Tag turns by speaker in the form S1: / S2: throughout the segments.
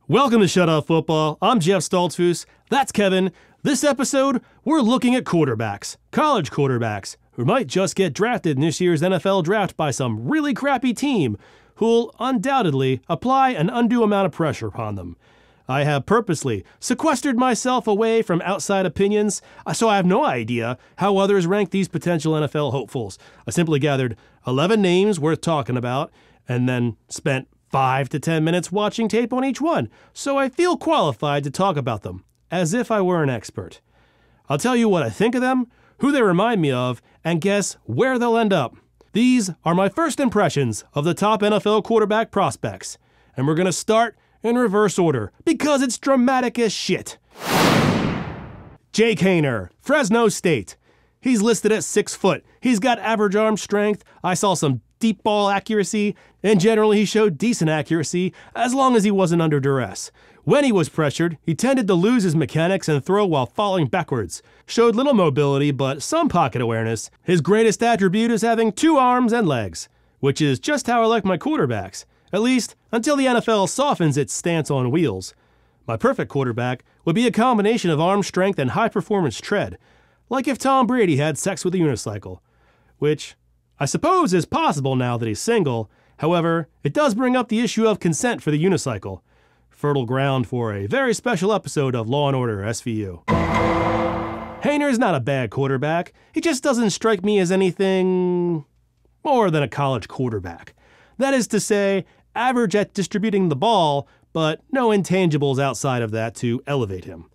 S1: Welcome to Shut Up Football. I'm Jeff Stoltzfus. That's Kevin. This episode, we're looking at quarterbacks, college quarterbacks, who might just get drafted in this year's NFL draft by some really crappy team, who'll undoubtedly apply an undue amount of pressure upon them. I have purposely sequestered myself away from outside opinions, so I have no idea how others rank these potential NFL hopefuls. I simply gathered 11 names worth talking about, and then spent 5 to 10 minutes watching tape on each one, so I feel qualified to talk about them, as if I were an expert. I'll tell you what I think of them, who they remind me of, and guess where they'll end up. These are my first impressions of the top NFL quarterback prospects, and we're going to start in reverse order, because it's dramatic as shit. Jake Haener, Fresno State. He's listed at 6 foot. He's got average arm strength. I saw some deep ball accuracy, and generally he showed decent accuracy as long as he wasn't under duress. When he was pressured, he tended to lose his mechanics and throw while falling backwards. Showed little mobility, but some pocket awareness. His greatest attribute is having 2 arms and legs, which is just how I like my quarterbacks, at least until the NFL softens its stance on wheels. My perfect quarterback would be a combination of arm strength and high-performance tread, like if Tom Brady had sex with a unicycle, which I suppose is possible now that he's single. However, it does bring up the issue of consent for the unicycle. Fertile ground for a very special episode of Law & Order SVU. Haener is not a bad quarterback. He just doesn't strike me as anything more than a college quarterback. That is to say, average at distributing the ball, but no intangibles outside of that to elevate him.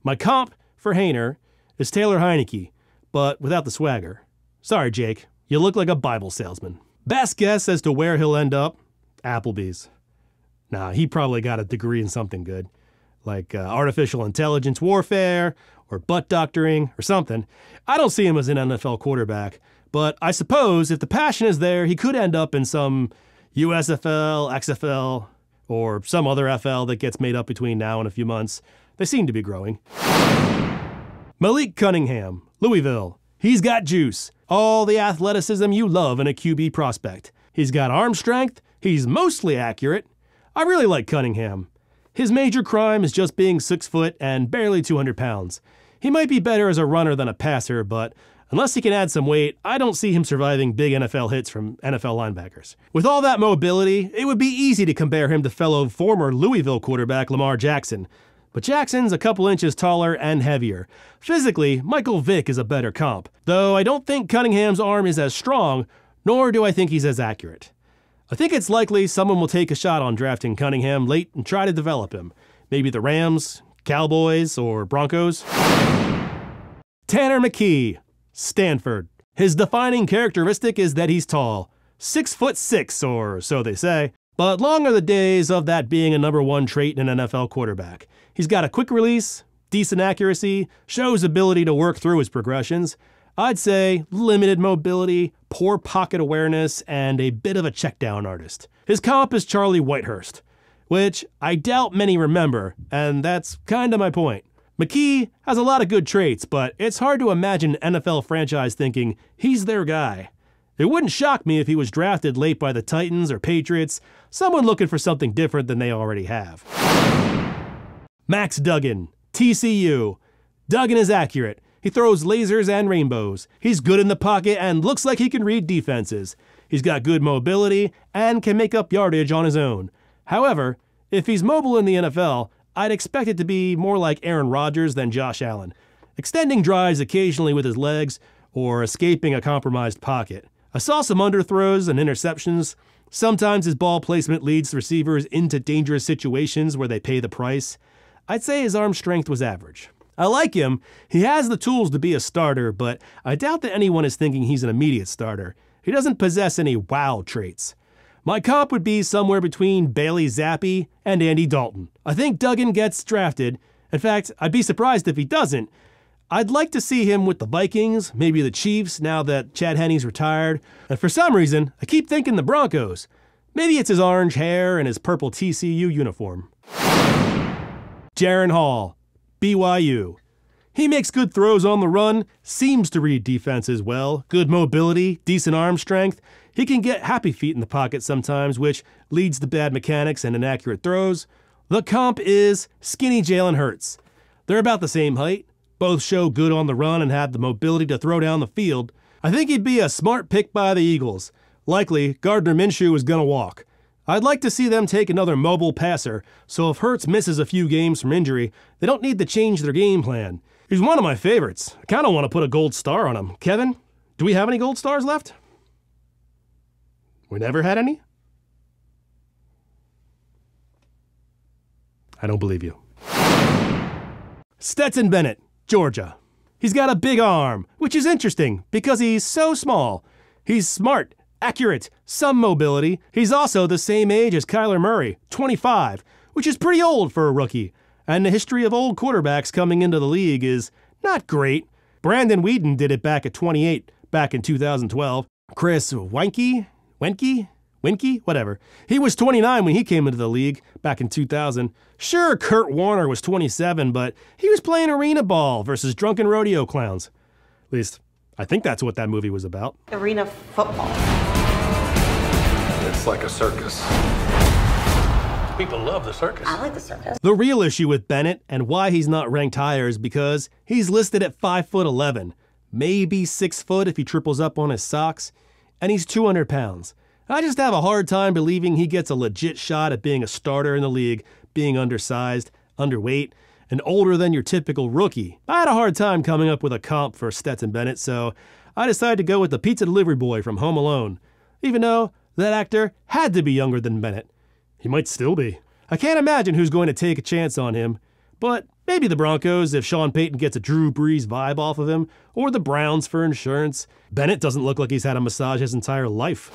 S1: My comp for Haener is Taylor Heinicke, but without the swagger. Sorry, Jake. You look like a Bible salesman. Best guess as to where he'll end up? Applebee's. Nah, he probably got a degree in something good, like artificial intelligence warfare, or butt doctoring, or something. I don't see him as an NFL quarterback, but I suppose if the passion is there, he could end up in some USFL, XFL, or some other FL that gets made up between now and a few months. They seem to be growing. Malik Cunningham, Louisville. He's got juice. All the athleticism you love in a QB prospect. He's got arm strength. He's mostly accurate. I really like Cunningham. His major crime is just being 6 foot and barely 200 pounds. He might be better as a runner than a passer, but unless he can add some weight, I don't see him surviving big NFL hits from NFL linebackers. With all that mobility, it would be easy to compare him to fellow former Louisville quarterback Lamar Jackson. But Jackson's a couple inches taller and heavier. Physically, Michael Vick is a better comp, though I don't think Cunningham's arm is as strong, nor do I think he's as accurate. I think it's likely someone will take a shot on drafting Cunningham late and try to develop him. Maybe the Rams, Cowboys, or Broncos. Tanner McKee, Stanford. His defining characteristic is that he's tall. 6'6", or so they say. But long are the days of that being a number 1 trait in an NFL quarterback. He's got a quick release, decent accuracy, shows ability to work through his progressions. I'd say limited mobility, poor pocket awareness, and a bit of a checkdown artist. His comp is Charlie Whitehurst, which I doubt many remember, and that's kind of my point. McKee has a lot of good traits, but it's hard to imagine an NFL franchise thinking he's their guy. It wouldn't shock me if he was drafted late by the Titans or Patriots, someone looking for something different than they already have. Max Duggan, TCU. Duggan is accurate. He throws lasers and rainbows. He's good in the pocket and looks like he can read defenses. He's got good mobility and can make up yardage on his own. However, if he's mobile in the NFL, I'd expect it to be more like Aaron Rodgers than Josh Allen, extending drives occasionally with his legs or escaping a compromised pocket. I saw some underthrows and interceptions. Sometimes his ball placement leads receivers into dangerous situations where they pay the price. I'd say his arm strength was average. I like him. He has the tools to be a starter, but I doubt that anyone is thinking he's an immediate starter. He doesn't possess any wow traits. My comp would be somewhere between Bailey Zappi and Andy Dalton. I think Duggan gets drafted. In fact, I'd be surprised if he doesn't. I'd like to see him with the Vikings, maybe the Chiefs now that Chad Henne's retired. And for some reason, I keep thinking the Broncos. Maybe it's his orange hair and his purple TCU uniform. Jaren Hall, BYU. He makes good throws on the run, seems to read defenses well, good mobility, decent arm strength. He can get happy feet in the pocket sometimes, which leads to bad mechanics and inaccurate throws. The comp is skinny Jalen Hurts. They're about the same height. Both show good on the run and have the mobility to throw down the field. I think he'd be a smart pick by the Eagles. Likely, Gardner Minshew is going to walk. I'd like to see them take another mobile passer, so if Hurts misses a few games from injury, they don't need to change their game plan. He's one of my favorites. I kind of want to put a gold star on him. Kevin, do we have any gold stars left? We never had any? I don't believe you. Stetson Bennett, Georgia. He's got a big arm, which is interesting because he's so small. He's smart, accurate, some mobility. He's also the same age as Kyler Murray, 25, which is pretty old for a rookie. And the history of old quarterbacks coming into the league is not great. Brandon Weeden did it back at 28, back in 2012. Chris Wenke, whatever. He was 29 when he came into the league back in 2000. Sure, Kurt Warner was 27, but he was playing arena ball versus drunken rodeo clowns. At least, I think that's what that movie was about.
S2: Arena football.
S3: It's like a circus. People love the circus.
S2: I like the circus.
S1: The real issue with Bennett and why he's not ranked higher is because he's listed at 5'11", maybe 6 foot if he triples up on his socks, and he's 200 pounds. I just have a hard time believing he gets a legit shot at being a starter in the league, being undersized, underweight, and older than your typical rookie. I had a hard time coming up with a comp for Stetson Bennett, so I decided to go with the pizza delivery boy from Home Alone, even though that actor had to be younger than Bennett. He might still be. I can't imagine who's going to take a chance on him, but maybe the Broncos if Sean Payton gets a Drew Brees vibe off of him, or the Browns for insurance. Bennett doesn't look like he's had a massage his entire life.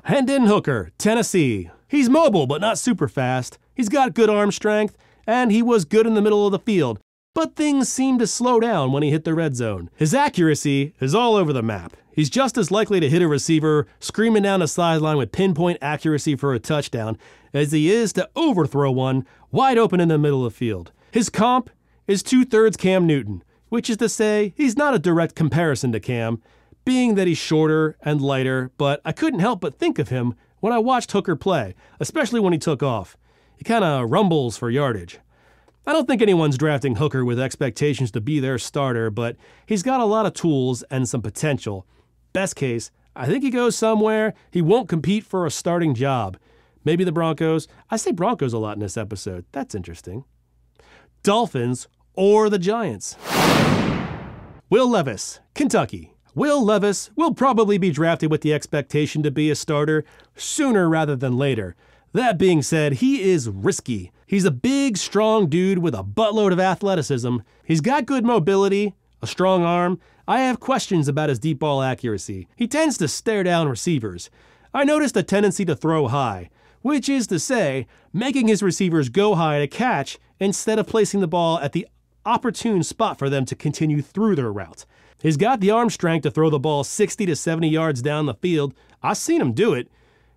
S1: Hendon Hooker, Tennessee. He's mobile but not super fast. He's got good arm strength, and he was good in the middle of the field, but things seemed to slow down when he hit the red zone. His accuracy is all over the map. He's just as likely to hit a receiver screaming down the sideline with pinpoint accuracy for a touchdown as he is to overthrow one wide open in the middle of the field. His comp is 2/3 Cam Newton, which is to say he's not a direct comparison to Cam, being that he's shorter and lighter, but I couldn't help but think of him when I watched Hooker play, especially when he took off. He kind of rumbles for yardage. I don't think anyone's drafting Hooker with expectations to be their starter, but he's got a lot of tools and some potential. Best case, I think he goes somewhere he won't compete for a starting job. Maybe the Broncos. I say Broncos a lot in this episode. That's interesting. Dolphins or the Giants. Will Levis, Kentucky. Will Levis will probably be drafted with the expectation to be a starter sooner rather than later. That being said, he is risky. He's a big, strong dude with a buttload of athleticism. He's got good mobility, a strong arm. I have questions about his deep ball accuracy. He tends to stare down receivers. I noticed a tendency to throw high, which is to say, making his receivers go high to catch instead of placing the ball at the opportune spot for them to continue through their route. He's got the arm strength to throw the ball 60 to 70 yards down the field. I've seen him do it.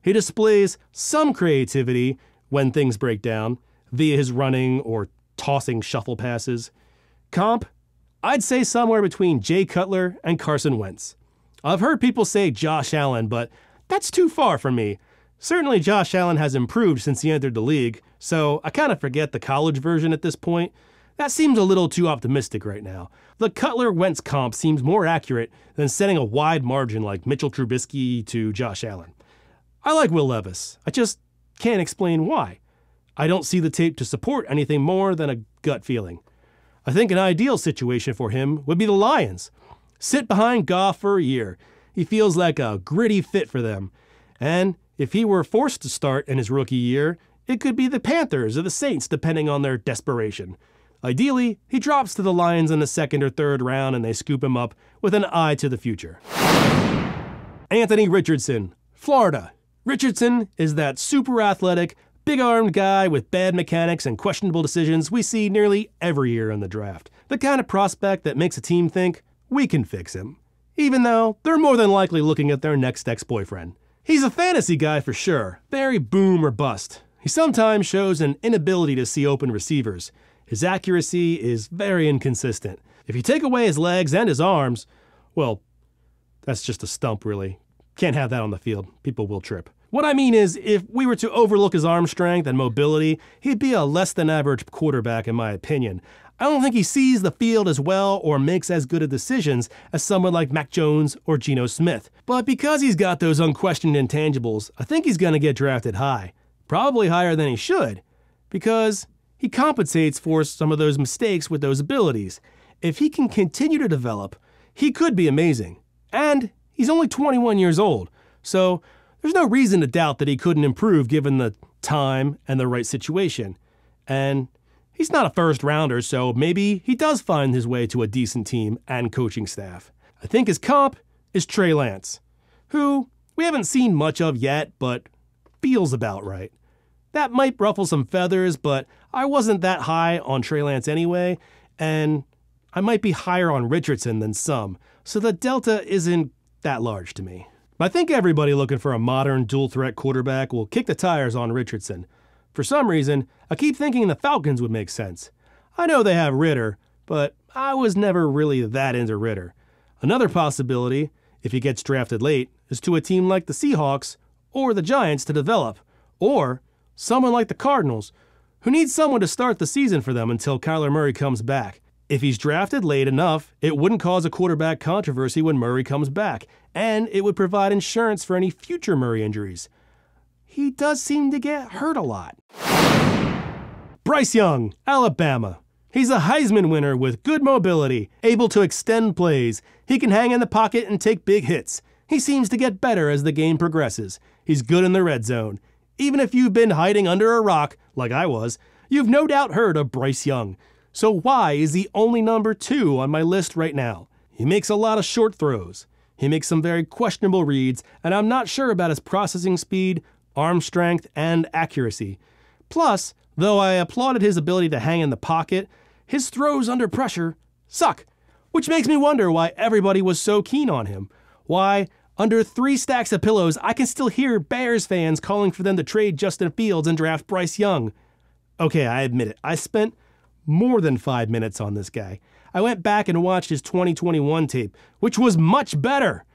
S1: He displays some creativity when things break down, via his running or tossing shuffle passes. Comp? I'd say somewhere between Jay Cutler and Carson Wentz. I've heard people say Josh Allen, but that's too far from me. Certainly Josh Allen has improved since he entered the league, so I kind of forget the college version at this point. That seems a little too optimistic right now. The Cutler-Wentz comp seems more accurate than setting a wide margin like Mitchell Trubisky to Josh Allen. I like Will Levis. I just can't explain why. I don't see the tape to support anything more than a gut feeling. I think an ideal situation for him would be the Lions. Sit behind Goff for a year. He feels like a gritty fit for them. And if he were forced to start in his rookie year, it could be the Panthers or the Saints depending on their desperation. Ideally, he drops to the Lions in the 2nd or 3rd round and they scoop him up with an eye to the future. Anthony Richardson, Florida. Richardson is that super athletic, big-armed guy with bad mechanics and questionable decisions we see nearly every year in the draft. The kind of prospect that makes a team think, we can fix him. Even though they're more than likely looking at their next ex-boyfriend. He's a fantasy guy for sure, very boom or bust. He sometimes shows an inability to see open receivers. His accuracy is very inconsistent. If you take away his legs and his arms, well, that's just a stump really. Can't have that on the field. People will trip. What I mean is, if we were to overlook his arm strength and mobility, he'd be a less than average quarterback in my opinion. I don't think he sees the field as well or makes as good of decisions as someone like Mac Jones or Geno Smith. But because he's got those unquestioned intangibles, I think he's going to get drafted high. Probably higher than he should, because he compensates for some of those mistakes with those abilities. If he can continue to develop, he could be amazing. And he's only 21 years old, so there's no reason to doubt that he couldn't improve given the time and the right situation. And he's not a first rounder, so maybe he does find his way to a decent team and coaching staff. I think his comp is Trey Lance, who we haven't seen much of yet, but feels about right. That might ruffle some feathers, but I wasn't that high on Trey Lance anyway, and I might be higher on Richardson than some, so the delta isn't that large to me. I think everybody looking for a modern dual-threat quarterback will kick the tires on Richardson. For some reason, I keep thinking the Falcons would make sense. I know they have Ritter, but I was never really that into Ritter. Another possibility, if he gets drafted late, is to a team like the Seahawks or the Giants to develop, or someone like the Cardinals, who needs someone to start the season for them until Kyler Murray comes back. If he's drafted late enough, it wouldn't cause a quarterback controversy when Murray comes back, and it would provide insurance for any future Murray injuries. He does seem to get hurt a lot. Bryce Young, Alabama. He's a Heisman winner with good mobility, able to extend plays. He can hang in the pocket and take big hits. He seems to get better as the game progresses. He's good in the red zone. Even if you've been hiding under a rock, like I was, you've no doubt heard of Bryce Young. So why is he only number 2 on my list right now? He makes a lot of short throws. He makes some very questionable reads, and I'm not sure about his processing speed, arm strength, and accuracy. Plus, though I applauded his ability to hang in the pocket, his throws under pressure suck, which makes me wonder why everybody was so keen on him. Why, under 3 stacks of pillows, I can still hear Bears fans calling for them to trade Justin Fields and draft Bryce Young. Okay, I admit it, I spent more than 5 minutes on this guy. I went back and watched his 2021 tape, which was much better.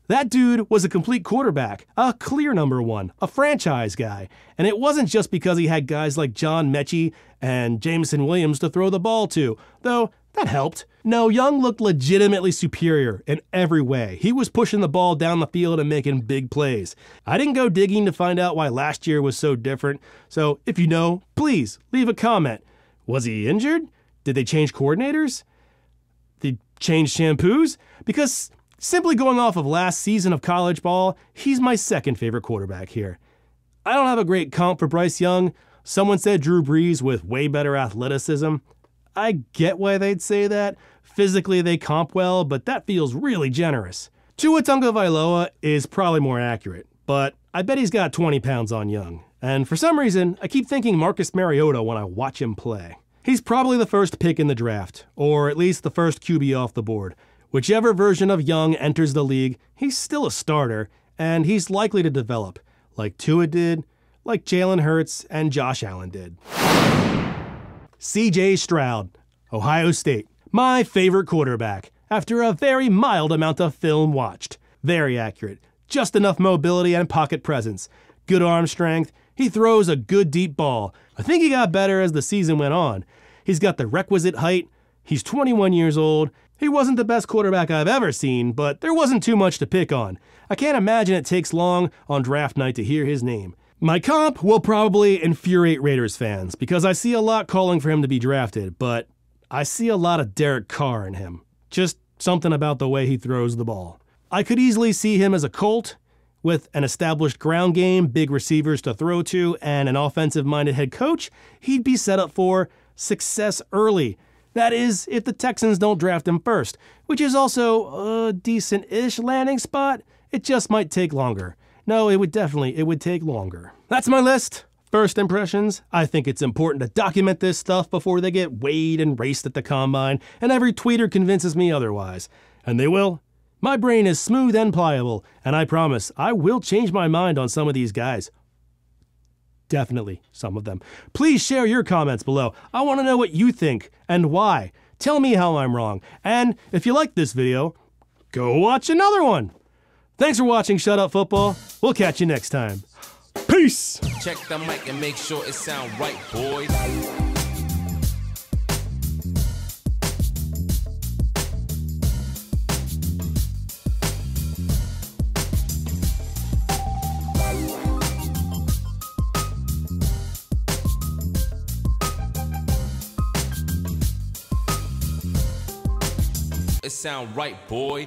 S1: That dude was a complete quarterback, a clear number 1, a franchise guy. And it wasn't just because he had guys like John Mechie and Jameson Williams to throw the ball to, though that helped. No, Young looked legitimately superior in every way. He was pushing the ball down the field and making big plays. I didn't go digging to find out why last year was so different, so if you know, please leave a comment. Was he injured? Did they change coordinators? Did they change shampoos? Because simply going off of last season of college ball, he's my second favorite quarterback here. I don't have a great comp for Bryce Young. Someone said Drew Brees with way better athleticism. I get why they'd say that. Physically they comp well, but that feels really generous. Tua Tagovailoa is probably more accurate, but I bet he's got 20 pounds on Young. And for some reason, I keep thinking Marcus Mariota when I watch him play. He's probably the first pick in the draft, or at least the first QB off the board. Whichever version of Young enters the league, he's still a starter, and he's likely to develop, like Tua did, like Jalen Hurts and Josh Allen did. C.J. Stroud, Ohio State. My favorite quarterback, after a very mild amount of film watched. Very accurate, just enough mobility and pocket presence. Good arm strength. He throws a good deep ball. I think he got better as the season went on. He's got the requisite height. He's 21 years old. He wasn't the best quarterback I've ever seen, but there wasn't too much to pick on. I can't imagine it takes long on draft night to hear his name. My comp will probably infuriate Raiders fans because I see a lot calling for him to be drafted, but I see a lot of Derek Carr in him. Just something about the way he throws the ball. I could easily see him as a Colt with an established ground game, big receivers to throw to, and an offensive-minded head coach. He'd be set up for success early. That is, if the Texans don't draft him first, which is also a decent-ish landing spot. It just might take longer. No, it would take longer. That's my list. First impressions, I think it's important to document this stuff before they get weighed and raced at the combine, and every tweeter convinces me otherwise. And they will. My brain is smooth and pliable, and I promise I will change my mind on some of these guys. Definitely some of them. Please share your comments below. I want to know what you think and why. Tell me how I'm wrong. And if you like this video, go watch another one. Thanks for watching Shut Up Football. We'll catch you next time. Peace.
S4: Check the mic and make sure it sound right, boys. It sound right, boy.